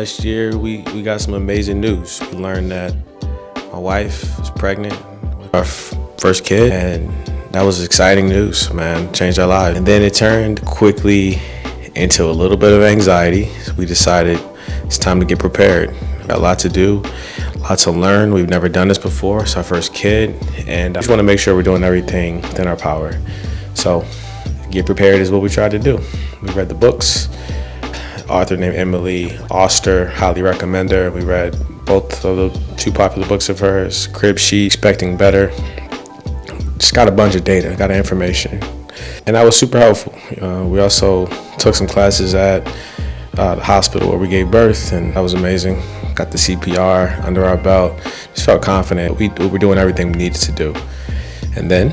last year, we got some amazing news. We learned that my wife is pregnant with our first kid, and that was exciting news, man. Changed our lives. And then it turned quickly into a little bit of anxiety. So we decided it's time to get prepared. Got a lot to do, a lot to learn. We've never done this before. It's our first kid, and I just want to make sure we're doing everything within our power. So get prepared is what we tried to do. We read the books. Author named Emily Oster, highly recommend her. We read both of the two popular books of hers, Crib Sheet, Expecting Better. Just got a bunch of data, got information, and that was super helpful. We also took some classes at the hospital where we gave birth, and that was amazing. Got the CPR under our belt. Just felt confident we were doing everything we needed to do. And then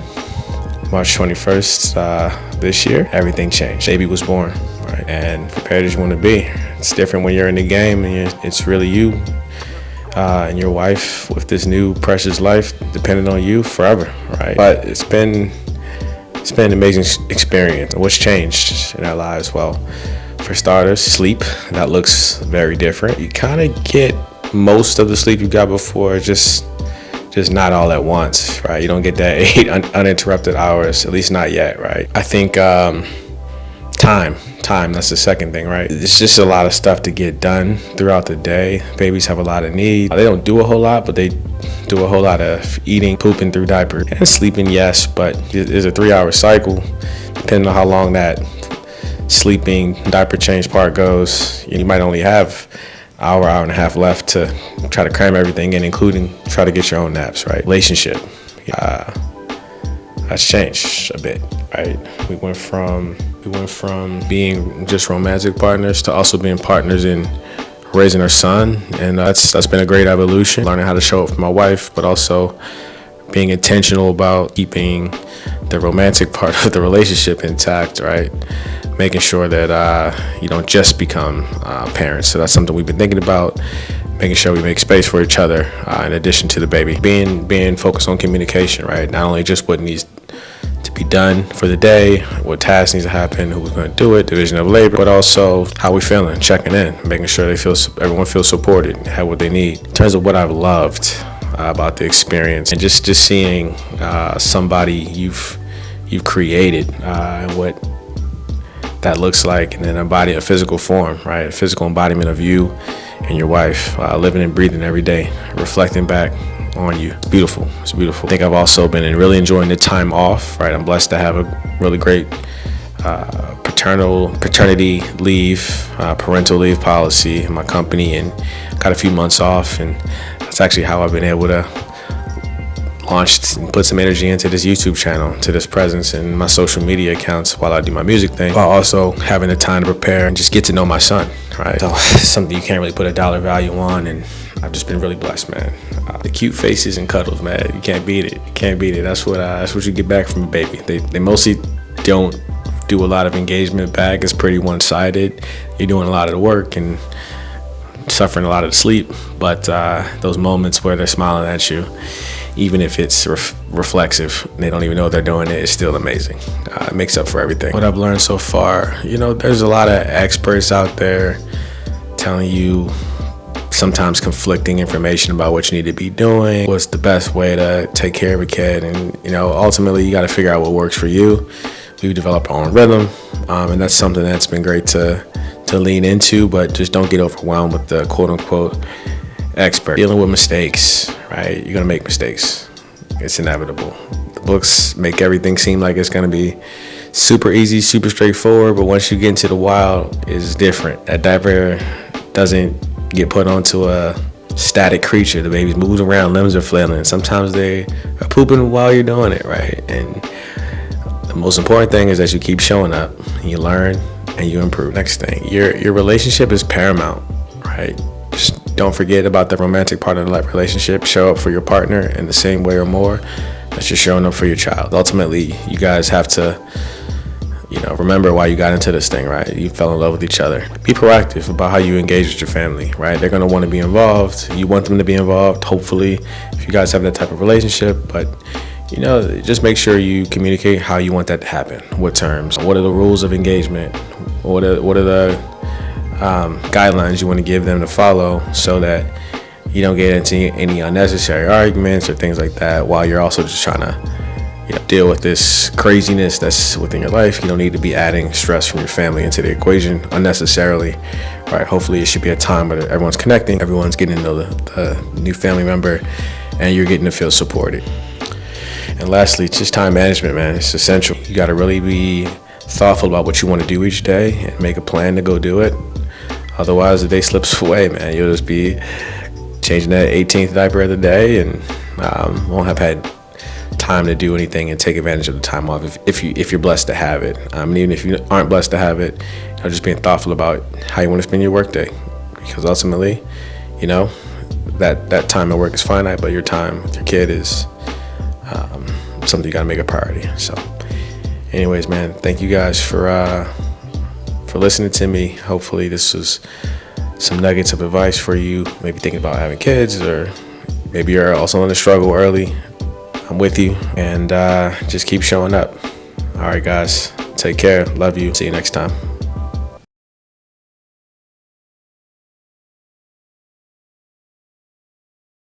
March 21st this year, everything changed. Baby was born, right? And prepared as you want to be. It's different when you're in the game, and it's really you and your wife with this new precious life depending on you forever, right? But it's been an amazing experience. What's changed in our lives? Well, for starters, sleep. That looks very different. You kind of get most of the sleep you got before, just not all at once, right? You don't get that 8 uninterrupted hours, at least not yet, right? I think time, that's the second thing, right? It's just a lot of stuff to get done throughout the day. Babies have a lot of needs. They don't do a whole lot, but they do a whole lot of eating, pooping through diapers, and sleeping, yes, but there's a 3-hour cycle, depending on how long that sleeping diaper change part goes. You might only have hour and a half left to try to cram everything in, including try to get your own naps, right? Relationship, that's changed a bit, right? We went from being just romantic partners to also being partners in raising our son, and that's been a great evolution. Learning how to show up for my wife, but also being intentional about keeping the romantic part of the relationship intact, right? Making sure that you don't just become parents. So that's something we've been thinking about, making sure we make space for each other in addition to the baby. Being focused on communication, right? Not only just what needs to be done for the day, what tasks needs to happen, who's going to do it, division of labor, but also how we feeling, checking in, making sure everyone feels supported, have what they need. In terms of what I've loved about the experience, and just seeing somebody you've created and what that looks like, and then embody a physical form, right? A physical embodiment of you and your wife, living and breathing every day, reflecting back on you. It's beautiful. It's beautiful. I think I've also been really enjoying the time off, right? I'm blessed to have a really great paternity leave, parental leave policy in my company, and got a few months off, and that's actually how I've been able to launched and put some energy into this YouTube channel, to this presence and my social media accounts while I do my music thing, while also having the time to prepare and just get to know my son, right? So it's something you can't really put a dollar value on, and I've just been really blessed, man. The cute faces and cuddles, man, you can't beat it. You can't beat it. That's what you get back from a baby. They mostly don't do a lot of engagement back. It's pretty one-sided. You're doing a lot of the work and suffering a lot of the sleep, but those moments where they're smiling at you, even if it's reflexive, they don't even know they're doing it, it's still amazing. It makes up for everything. What I've learned so far, there's a lot of experts out there telling you sometimes conflicting information about what you need to be doing, what's the best way to take care of a kid, and ultimately you got to figure out what works for you. We've developed our own rhythm, and that's something that's been great to lean into, but just don't get overwhelmed with the quote-unquote expert. Dealing with mistakes, right? You're gonna make mistakes. It's inevitable. The books make everything seem like it's gonna be super easy, super straightforward, but once you get into the wild, it's different. That diaper doesn't get put onto a static creature. The baby's moves around, limbs are flailing. Sometimes they are pooping while you're doing it, right? And the most important thing is that you keep showing up, and you learn, and you improve. Next thing, your relationship is paramount, right? Just don't forget about the romantic part of the relationship. Show up for your partner in the same way or more that you're showing up for your child. Ultimately, you guys have to, remember why you got into this thing, right? You fell in love with each other. Be proactive about how you engage with your family, right? They're going to want to be involved. You want them to be involved, hopefully, if you guys have that type of relationship. But just make sure you communicate how you want that to happen. What terms? What are the rules of engagement? What are the guidelines you want to give them to follow, so that you don't get into any unnecessary arguments or things like that, while you're also just trying to deal with this craziness that's within your life. You don't need to be adding stress from your family into the equation unnecessarily, right? Hopefully it should be a time where everyone's connecting, everyone's getting to know the new family member, and you're getting to feel supported. And lastly, just time management, man. It's essential. You got to really be thoughtful about what you want to do each day and make a plan to go do it. Otherwise, the day slips away, man. You'll just be changing that 18th diaper of the day and won't have had time to do anything and take advantage of the time off if you're blessed to have it. Even if you aren't blessed to have it, just being thoughtful about how you want to spend your work day, because ultimately, that time at work is finite, but your time with your kid is something you got to make a priority. So anyways, man, thank you guys for listening to me. Hopefully this was some nuggets of advice for you, maybe thinking about having kids, or maybe you're also in the struggle early. I'm with you, and just keep showing up. All right, guys, take care. Love you. See you next time.